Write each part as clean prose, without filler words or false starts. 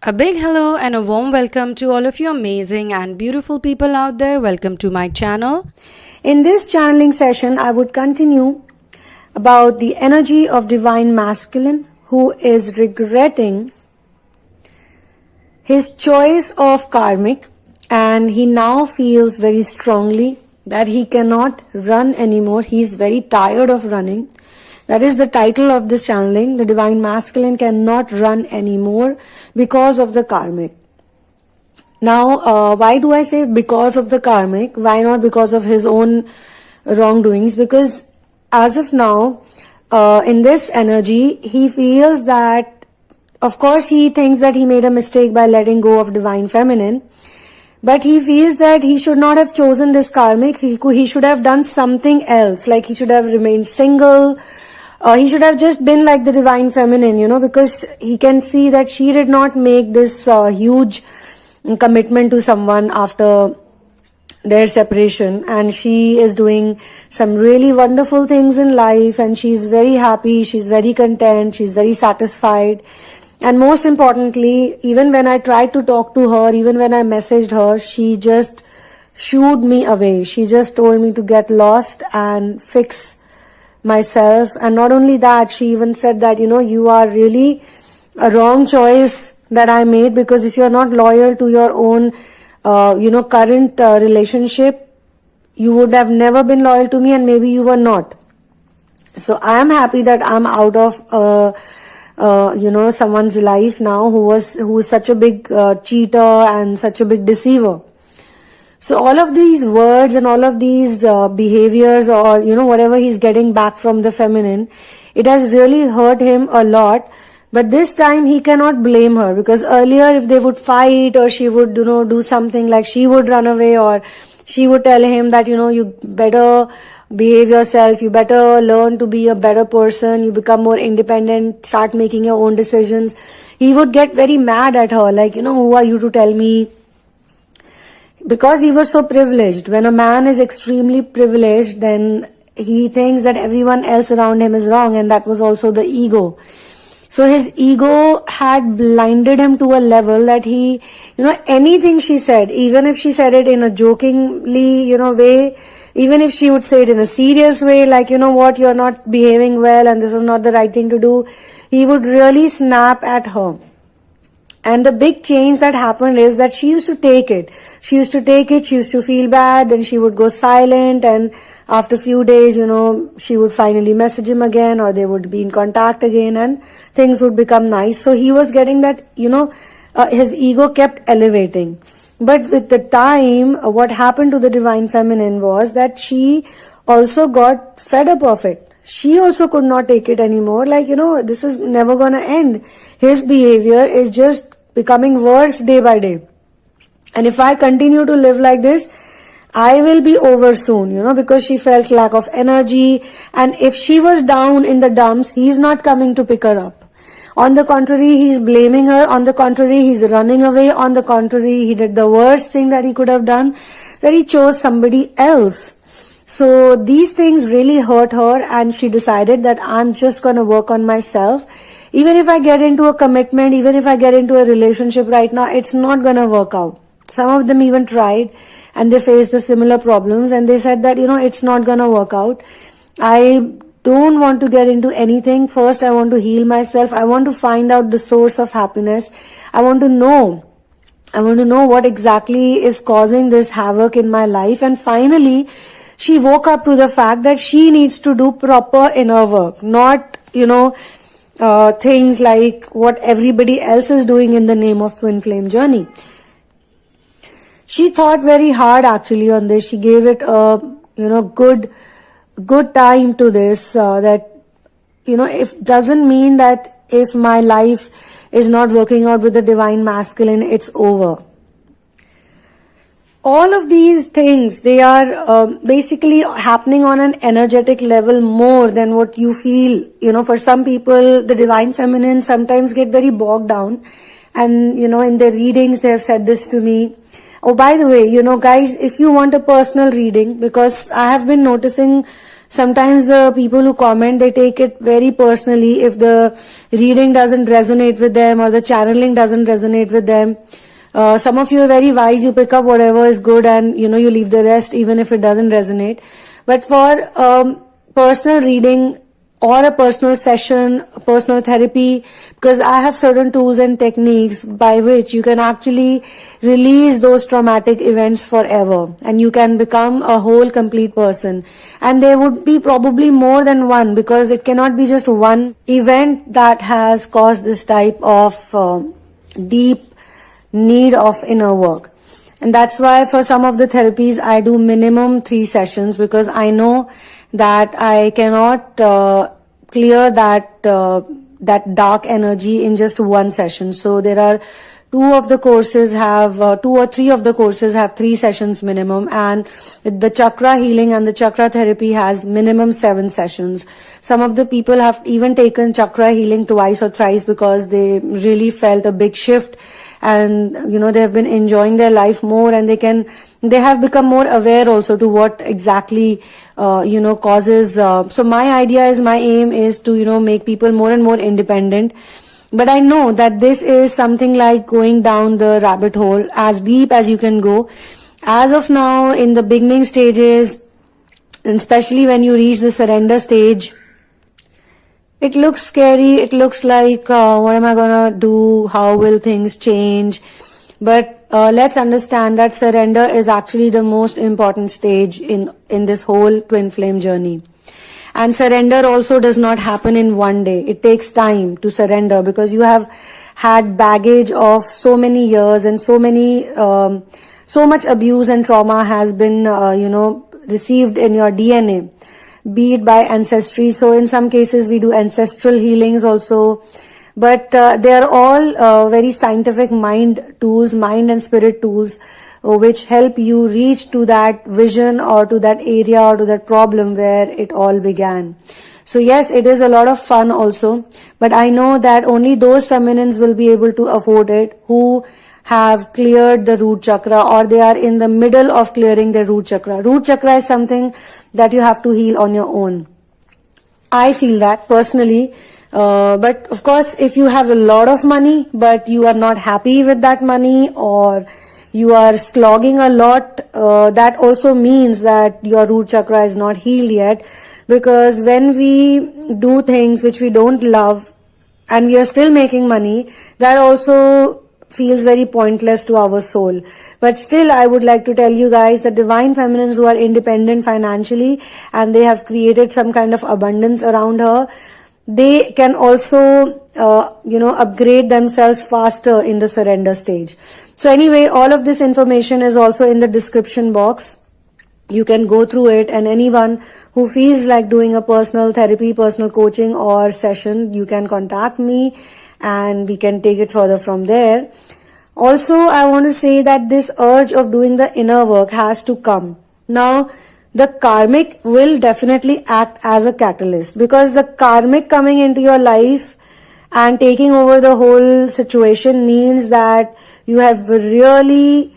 A big hello and a warm welcome to all of you amazing and beautiful people out there. Welcome to my channel. In this channeling session, I would continue about the energy of Divine Masculine who is regretting his choice of karmic, and he now feels very strongly that he cannot run anymore. He is very tired of running. That is the title of this channeling. The Divine Masculine cannot run anymore because of the karmic. Now, why do I say because of the karmic? Why not because of his own wrongdoings? Because as of now, in this energy, he feels that, of course, he thinks that he made a mistake by letting go of Divine Feminine. But he feels that he should not have chosen this karmic. He should have done something else. Like he should have remained single. He should have just been like the Divine Feminine, because he can see that she did not make this huge commitment to someone after their separation, and she is doing some really wonderful things in life, and she's very happy, she's very content, she's very satisfied. And most importantly, even when I tried to talk to her, even when I messaged her, she just shooed me away. She just told me to get lost and fix myself. And not only that, she even said that, you are really a wrong choice that I made, because if you're not loyal to your own, current relationship, you would have never been loyal to me, and maybe you were not. So I am happy that I'm out of, someone's life now who is such a big cheater and such a big deceiver. So all of these words and all of these behaviors, or whatever he's getting back from the feminine, it has really hurt him a lot. But this time he cannot blame her, because earlier if they would fight, or she would do something, like she would run away, or she would tell him that you better behave yourself, you better learn to be a better person, you become more independent, start making your own decisions, he would get very mad at her, like who are you to tell me? Because he was so privileged. When a man is extremely privileged, then he thinks that everyone else around him is wrong, and that was also the ego. So his ego had blinded him to a level that he, anything she said, even if she said it in a jokingly, way, even if she would say it in a serious way, like, you're not behaving well and this is not the right thing to do, he would really snap at her. And the big change that happened is that she used to take it. She used to feel bad, then she would go silent, and after a few days, she would finally message him again, or they would be in contact again, and things would become nice. So he was getting that, his ego kept elevating. But with the time, what happened to the Divine Feminine was that she also got fed up of it. She also could not take it anymore. Like, this is never gonna end. His behavior is just becoming worse day by day. And if I continue to live like this, I will be over soon, because she felt lack of energy. And if she was down in the dumps, he's not coming to pick her up. On the contrary, he's blaming her. On the contrary, he's running away. On the contrary, he did the worst thing that he could have done, that he chose somebody else. So these things really hurt her, and she decided that I'm just going to work on myself. Even if I get into a commitment, even if I get into a relationship right now, it's not going to work out. Some of them even tried, and they faced the similar problems, and they said that, it's not going to work out. I don't want to get into anything. First, I want to heal myself. I want to find out the source of happiness. I want to know what exactly is causing this havoc in my life. And finally, she woke up to the fact that she needs to do proper inner work, not, things like what everybody else is doing in the name of Twin Flame journey. She thought very hard actually on this. She gave it a, good time to this, that, it doesn't mean that if my life is not working out with the Divine Masculine, it's over. All of these things, they are basically happening on an energetic level more than what you feel. For some people, the Divine Feminine sometimes get very bogged down. And, in their readings, they have said this to me. Oh, by the way, guys, if you want a personal reading, because I have been noticing Sometimes the people who comment, they take it very personally if the reading doesn't resonate with them or the channeling doesn't resonate with them. Some of you are very wise, you pick up whatever is good and you leave the rest even if it doesn't resonate. But for personal reading or a personal session, personal therapy, because I have certain tools and techniques by which you can actually release those traumatic events forever and you can become a whole complete person. And there would be probably more than one, because it cannot be just one event that has caused this type of deep need of inner work. And that's why for some of the therapies I do minimum 3 sessions, because I know that I cannot clear that dark energy in just one session. So there are 2 or 3 of the courses have 3 sessions minimum, and the chakra healing and the chakra therapy has minimum 7 sessions. Some of the people have even taken chakra healing twice or thrice because they really felt a big shift, and they have been enjoying their life more, and they have become more aware also to what exactly causes. So my aim is to make people more and more independent. But I know that this is something like going down the rabbit hole as deep as you can go. As of now, in the beginning stages, and especially when you reach the surrender stage, it looks scary. It looks like, what am I gonna do? How will things change? But let's understand that surrender is actually the most important stage in this whole twin flame journey. And surrender also does not happen in one day. It takes time to surrender, because you have had baggage of so many years and so much abuse and trauma has been, received in your DNA, be it by ancestry. So in some cases we do ancestral healings also. But they are all very scientific mind and spirit tools, which help you reach to that vision or to that area or to that problem where it all began. So yes, it is a lot of fun also, but I know that only those feminines will be able to afford it who have cleared the root chakra, or they are in the middle of clearing the root chakra. Root chakra is something that you have to heal on your own. I feel that personally. But of course, if you have a lot of money, but you are not happy with that money, or you are slogging a lot, that also means that your root chakra is not healed yet. Because when we do things which we don't love and we are still making money, that also feels very pointless to our soul. But still, I would like to tell you guys that divine feminines who are independent financially and they have created some kind of abundance around her, they can also upgrade themselves faster in the surrender stage. So anyway, all of this information is also in the description box. You can go through it, and anyone who feels like doing a personal therapy, personal coaching or session, you can contact me and we can take it further from there. Also, I want to say that this urge of doing the inner work has to come. Now, the karmic will definitely act as a catalyst, because the karmic coming into your life and taking over the whole situation means that you have really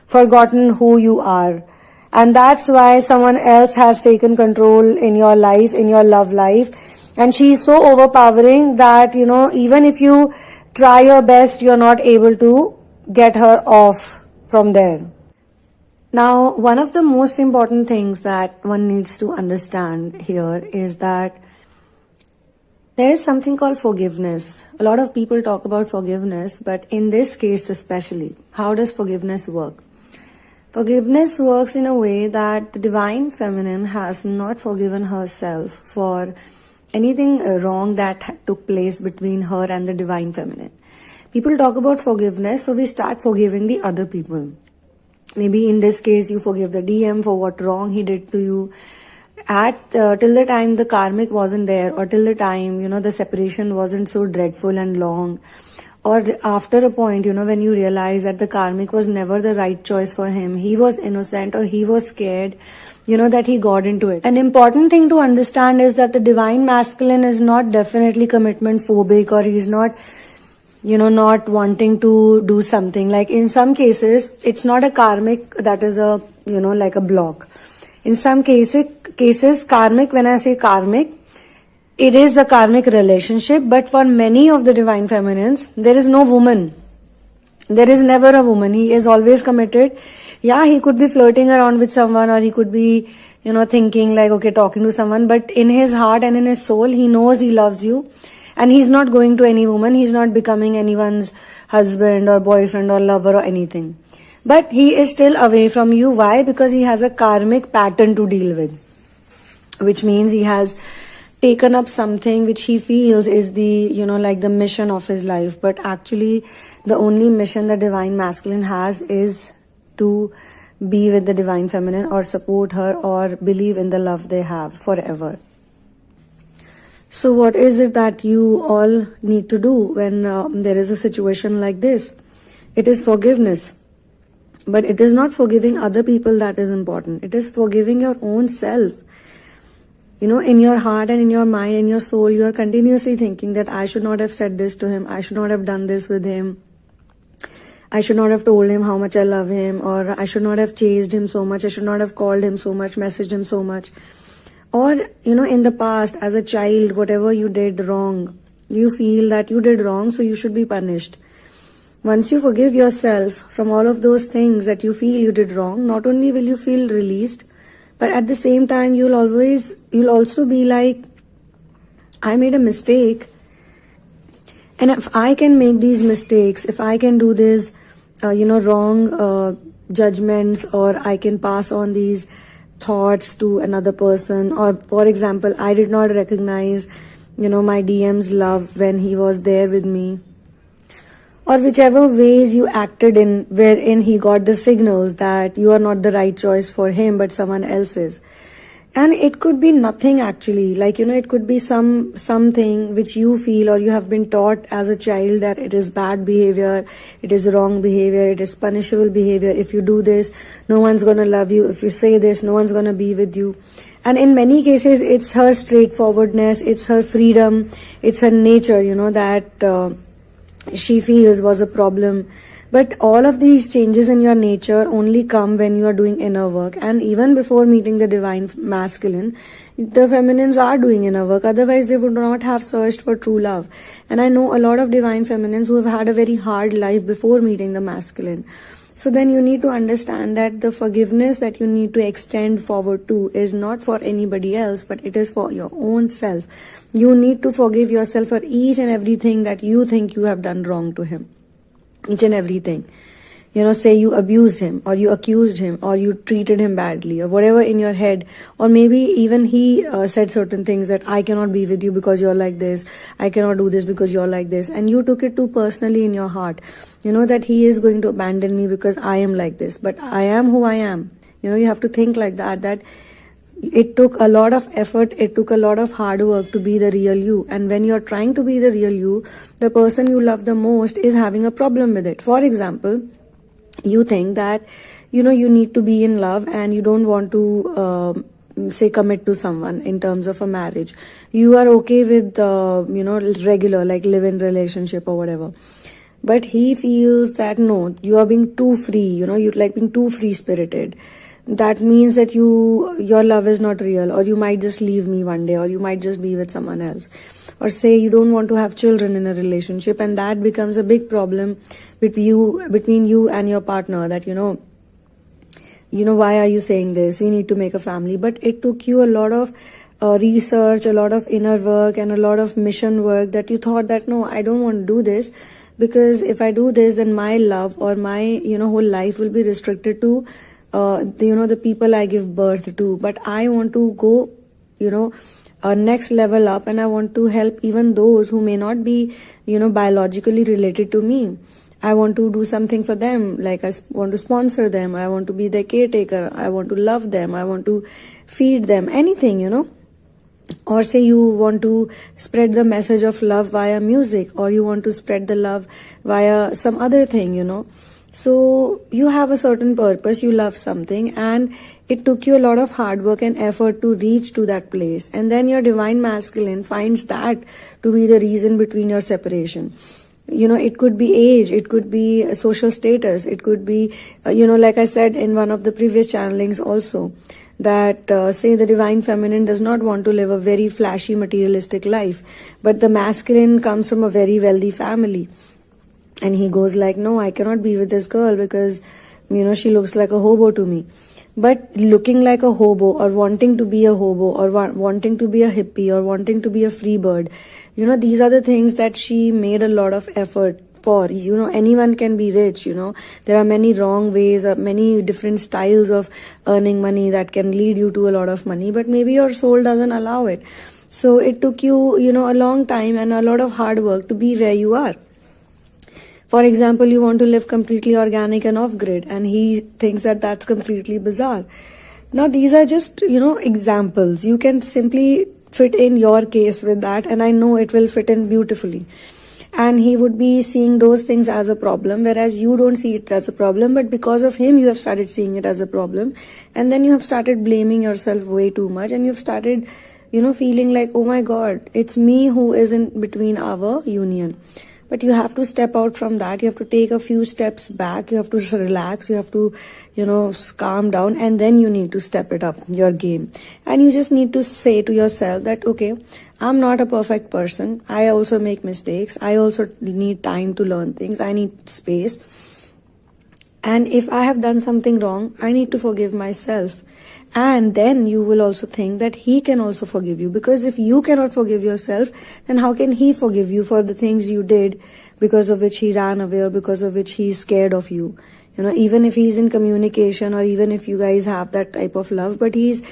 forgotten who you are. And that's why someone else has taken control in your life, in your love life. And she's so overpowering that, even if you try your best, you're not able to get her off from there. Now, one of the most important things that one needs to understand here is that there is something called forgiveness. A lot of people talk about forgiveness, but in this case especially, how does forgiveness work? Forgiveness works in a way that the divine feminine has not forgiven herself for anything wrong that took place between her and the divine feminine. People talk about forgiveness, so we start forgiving the other people. Maybe in this case, you forgive the DM for what wrong he did to you. Till the time the karmic wasn't there, or till the time, the separation wasn't so dreadful and long. Or after a point, when you realize that the karmic was never the right choice for him, he was innocent or he was scared, that he got into it. An important thing to understand is that the divine masculine is not definitely commitment phobic, or he's not, not wanting to do something. Like in some cases, it's not a karmic that is like a block. In some cases, karmic, when I say karmic, it is a karmic relationship, but for many of the divine feminines, there is no woman. There is never a woman. He is always committed. Yeah, he could be flirting around with someone, or he could be, thinking like, okay, talking to someone, but in his heart and in his soul, he knows he loves you, and he's not going to any woman. He's not becoming anyone's husband or boyfriend or lover or anything. But he is still away from you. Why? Because he has a karmic pattern to deal with, which means he has taken up something which he feels is the, like the mission of his life. But actually, the only mission the divine masculine has is to be with the divine feminine, or support her, or believe in the love they have forever. So what is it that you all need to do when there is a situation like this? It is forgiveness. But it is not forgiving other people that is important. It is forgiving your own self. In your heart and in your mind and your soul, you are continuously thinking that I should not have said this to him. I should not have done this with him. I should not have told him how much I love him, or I should not have chased him so much. I should not have called him so much, messaged him so much. Or, in the past, as a child, whatever you did wrong, you feel that you did wrong, so you should be punished. Once you forgive yourself from all of those things that you feel you did wrong, not only will you feel released, but at the same time, you'll also be like, I made a mistake. And if I can make these mistakes, if I can do this, wrong judgments, or I can pass on these thoughts to another person, or for example, I did not recognize, my DM's love when he was there with me, or whichever ways you acted in, wherein he got the signals that you are not the right choice for him, but someone else is. And it could be nothing actually, like, it could be something which you feel, or you have been taught as a child that it is bad behavior, it is wrong behavior, it is punishable behavior. If you do this, no one's gonna love you. If you say this, no one's gonna be with you. And in many cases, it's her straightforwardness, it's her freedom, it's her nature, that she feels was a problem. But all of these changes in your nature only come when you are doing inner work. And even before meeting the divine masculine, the feminines are doing inner work. Otherwise, they would not have searched for true love. And I know a lot of divine feminines who have had a very hard life before meeting the masculine. So then you need to understand that the forgiveness that you need to extend forward to is not for anybody else, but it is for your own self. You need to forgive yourself for each and everything that you think you have done wrong to him. Each and everything. Say you abused him, or you accused him, or you treated him badly, or whatever in your head. Or maybe even he said certain things that I cannot be with you because you're like this, I cannot do this because you're like this, and you took it too personally in your heart. That he is going to abandon me because I am like this, but I am who I am. You have to think like that it took a lot of effort, it took a lot of hard work to be the real you. And when you're trying to be the real you, the person you love the most is having a problem with it. For example, you think that, you need to be in love, and you don't want to, commit to someone in terms of a marriage. You are okay with, regular, like live-in relationship or whatever. But he feels that no, you are being too free, you're like being too free-spirited. That means that your love is not real, or you might just leave me one day, or you might just be with someone else. Or say you don't want to have children in a relationship, and that becomes a big problem between you and your partner, that why are you saying this? You need to make a family. But it took you a lot of research, a lot of inner work, and a lot of mission work, that you thought that no, I don't want to do this, because if I do this, then my love or my whole life will be restricted to the people I give birth to. But I want to go, next level up, and I want to help even those who may not be, biologically related to me. I want to do something for them, like I want to sponsor them, I want to be their caretaker, I want to love them, I want to feed them, anything, Or say you want to spread the message of love via music, or you want to spread the love via some other thing, So you have a certain purpose, you love something, and it took you a lot of hard work and effort to reach to that place. And then your divine masculine finds that to be the reason between your separation. It could be age, it could be social status, it could be, like I said in one of the previous channelings also, that say the divine feminine does not want to live a very flashy materialistic life, but the masculine comes from a very wealthy family, and he goes like, no, I cannot be with this girl because she looks like a hobo to me. But looking like a hobo, or wanting to be a hobo, or wanting to be a hippie, or wanting to be a free bird, these are the things that she made a lot of effort for. Anyone can be rich. There are many wrong ways, many different styles of earning money that can lead you to a lot of money, but maybe your soul doesn't allow it. So it took you, a long time and a lot of hard work to be where you are. For example, you want to live completely organic and off-grid, and he thinks that that's completely bizarre. Now, these are just, examples. You can simply fit in your case with that, and I know it will fit in beautifully. And he would be seeing those things as a problem, whereas you don't see it as a problem, but because of him, you have started seeing it as a problem. And then you have started blaming yourself way too much, and you've started, feeling like, oh my God, it's me who is in between our union. But you have to step out from that. You have to take a few steps back. You have to relax. You have to, calm down, and then you need to step it up, your game. And you just need to say to yourself that, okay, I'm not a perfect person. I also make mistakes. I also need time to learn things. I need space. And if I have done something wrong, I need to forgive myself. And then you will also think that he can also forgive you. Because if you cannot forgive yourself, then how can he forgive you for the things you did because of which he ran away, or because of which he is scared of you? Even if he's in communication, or even if you guys have that type of love, but he's,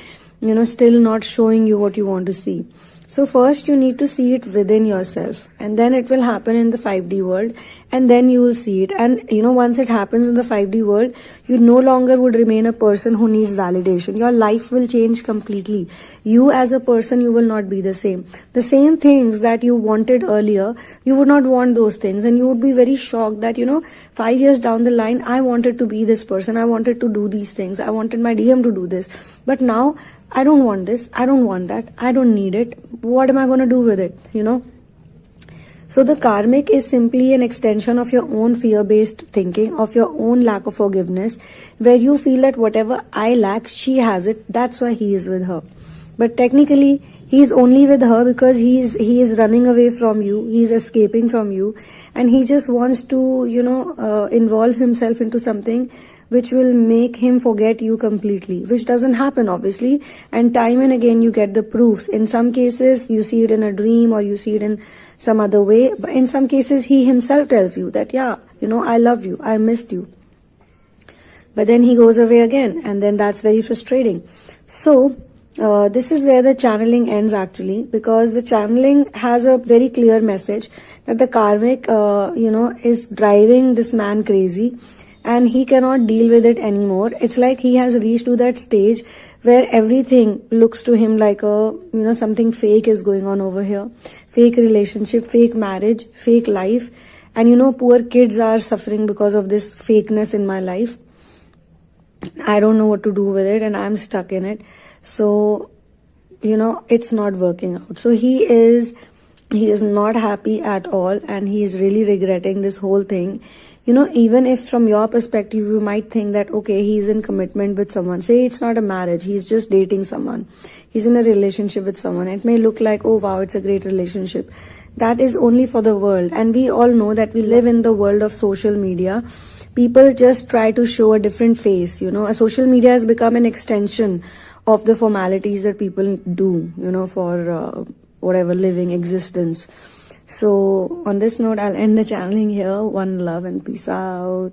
still not showing you what you want to see. So first you need to see it within yourself, and then it will happen in the 5D world, and then you will see it. And once it happens in the 5D world, you no longer would remain a person who needs validation. Your life will change completely. You as a person, you will not be the same. The same things that you wanted earlier, you would not want those things, and you would be very shocked that 5 years down the line, I wanted to be this person, I wanted to do these things, I wanted my DM to do this, but now I don't want this, I don't want that, I don't need it. What am I going to do with it, So the karmic is simply an extension of your own fear-based thinking, of your own lack of forgiveness, where you feel that whatever I lack, she has it, that's why he is with her. But technically, he is only with her because he is running away from you, he is escaping from you, and he just wants to, involve himself into something which will make him forget you completely, which doesn't happen, obviously. And time and again, you get the proofs. In some cases, you see it in a dream, or you see it in some other way. But in some cases, he himself tells you that, yeah, I love you, I missed you. But then he goes away again, and then that's very frustrating. So, this is where the channeling ends actually, because the channeling has a very clear message that the karmic, is driving this man crazy, and he cannot deal with it anymore. It's like he has reached to that stage where everything looks to him like something fake is going on over here. Fake relationship, fake marriage, fake life. And poor kids are suffering because of this fakeness in my life. I don't know what to do with it, and I'm stuck in it. So, it's not working out. So he is not happy at all, and he is really regretting this whole thing. Even if from your perspective, you might think that, okay, he's in commitment with someone. Say it's not a marriage, he's just dating someone. He's in a relationship with someone. It may look like, oh wow, it's a great relationship. That is only for the world. And we all know that we live in the world of social media. People just try to show a different face. Social media has become an extension of the formalities that people do, for whatever living existence. So on this note, I'll end the channeling here. One love and peace out.